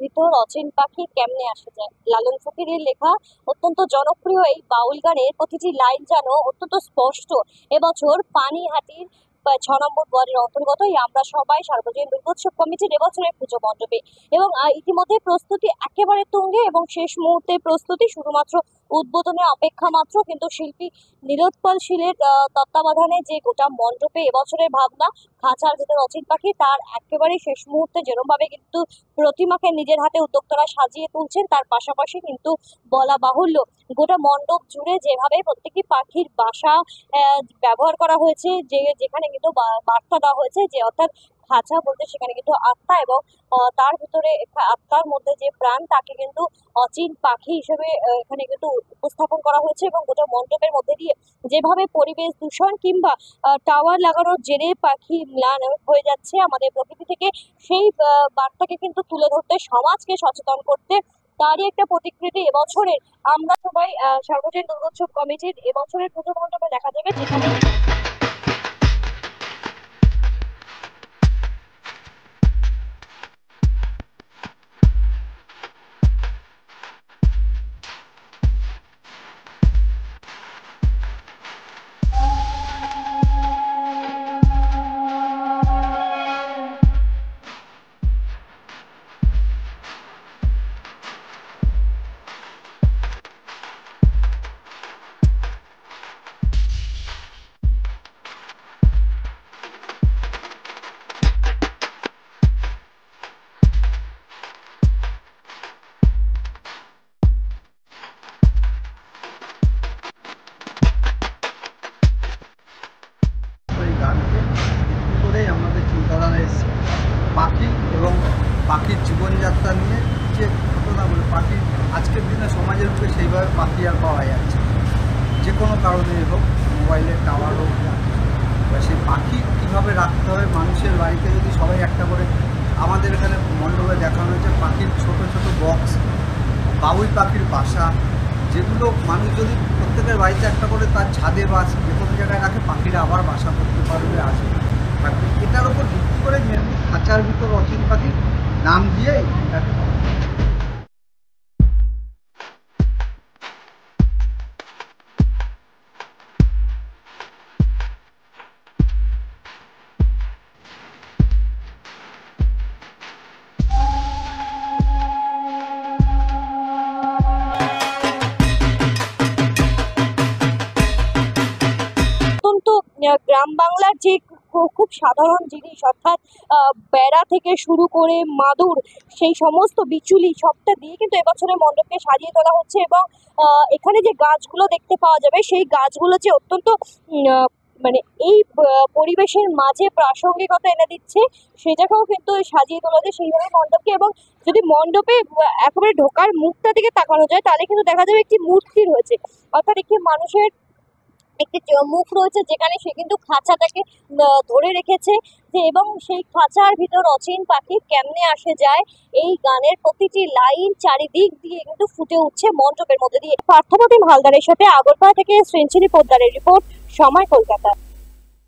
ভিতর অচিন পাখি কেমনে আসে যায়। লালন ফকিরের লেখা অত্যন্ত জনপ্রিয় এই বাউল গানের প্রতিটি লাইন যেন অত্যন্ত স্পষ্ট। এবছর পানিহাটির 6 নম্বর ওয়ার্ডের অন্তর্গত এই আমরা সবাই সার্বজনীন দুর্গোৎসব কমিটির এবছরের পুজো মণ্ডপে এবং ইতিমধ্যে প্রস্তুতি একেবারে তুঙ্গে এবং শেষ মুহূর্তে প্রস্তুতি শুধুমাত্র উদ্বোধনের অপেক্ষা মাত্র। কিন্তু শিল্পী নীলোৎপল শীলের তত্ত্বাবধানে যে গোটা মণ্ডপে এবছরের ভাবনা খাঁচার ভেতর অচিন পাখি, তার একেবারে শেষ মুহূর্তে যেরকম ভাবে কিন্তু প্রতিমাকে নিজের হাতে উদ্যোক্তারা সাজিয়ে তুলছেন, তার পাশাপাশি কিন্তু বলা বাহুল্য গোটা মণ্ডপ জুড়ে যেভাবে প্রত্যেকটি পাখির বাসা ব্যবহার করা হয়েছে, যেখানে কিন্তু বার্তা দেওয়া হয়েছে যে অর্থাৎ খাঁচা বলতে সেখানে কিন্তু আত্মা এবং তার ভিতরে আত্মার মধ্যে যে প্রাণ তাকে কিন্তু অচিন পাখি হিসেবে এখানে কিন্তু উপস্থাপন করা হয়েছে। এবং গোটা মণ্ডপের মধ্যে দিয়ে যেভাবে পরিবেশ দূষণ কিংবা টাওয়ার লাগানোর জেরে পাখি ম্লান হয়ে যাচ্ছে আমাদের প্রকৃতি থেকে, সেই বার্তাকে কিন্তু তুলে ধরতে, সমাজকে সচেতন করতে, তারই একটা প্রতিকৃতি এবছরের আমরা সবাই সার্বজনীন দুর্গোৎসব কমিটির এবছরের পুজো মণ্ডপে দেখা যাবে, যেখানে আমাদের চিন্তাধারা এসছে পাখি এবং পাখির জীবনযাত্রা নিয়ে যে ঘটনাগুলো, পাখি আজকের দিনে সমাজের উপরে সেইভাবে পাখি আর পাওয়া যাচ্ছে, যে কোনো কারণে হোক, মোবাইলের টাওয়ার হোক, সেই পাখি কীভাবে রাখতে হবে মানুষের বাড়িতে। যদি সবাই একটা করে, আমাদের এখানে মণ্ডপে দেখানো হয়েছে পাখির ছোট ছোট বক্স, বাবুই পাখির বাসা, যেগুলো মানুষ যদি প্রত্যেকের বাড়িতে একটা করে তার ছাদে বা যে কোনো জায়গায় রাখে, পাখিরা আবার বাসা করতে পারবে, আসবে। এটার উপর ভিত্তি করে মেনলি খাঁচার ভিতর অচিন পাখির নাম দিয়ে গ্রাম বাংলার যে খুব সাধারণ জিনিস, অর্থাৎ বেড়া থেকে শুরু করে মাদুর, সেই সমস্ত বিচুলি সবটা দিয়ে কিন্তু এবছরের মণ্ডপকে সাজিয়ে তোলা হচ্ছে। এবং এখানে যে গাছগুলো দেখতে পাওয়া যাবে, সেই গাছগুলো যে অত্যন্ত মানে এই পরিবেশের মাঝে প্রাসঙ্গিকতা এনে দিচ্ছে, সেটাকেও কিন্তু সাজিয়ে তোলা যায় সেইভাবে মণ্ডপকে। এবং যদি মণ্ডপে একেবারে ঢোকার মুখটা দিকে তাকানো যায়, তাহলে কিন্তু দেখা যাবে একটি মূর্তি রয়েছে, অর্থাৎ একটি মানুষের একটি মুখ রয়েছে, যেখানে সে কিন্তু খাঁচাটাকে ধরে রেখেছে যে, এবং সেই খাঁচার ভিতর অচিন পাখি কেমনে আসে যায়, এই গানের প্রতিটি লাইন চারিদিক দিয়ে কিন্তু ফুটে উঠছে মণ্ডপের মধ্যে দিয়ে। পার্থপ্রতিম হালদারের সাথে আগরপাড়া থেকে শ্রেণচিনী পোদ্দারের রিপোর্ট, সময়, কলকাতা।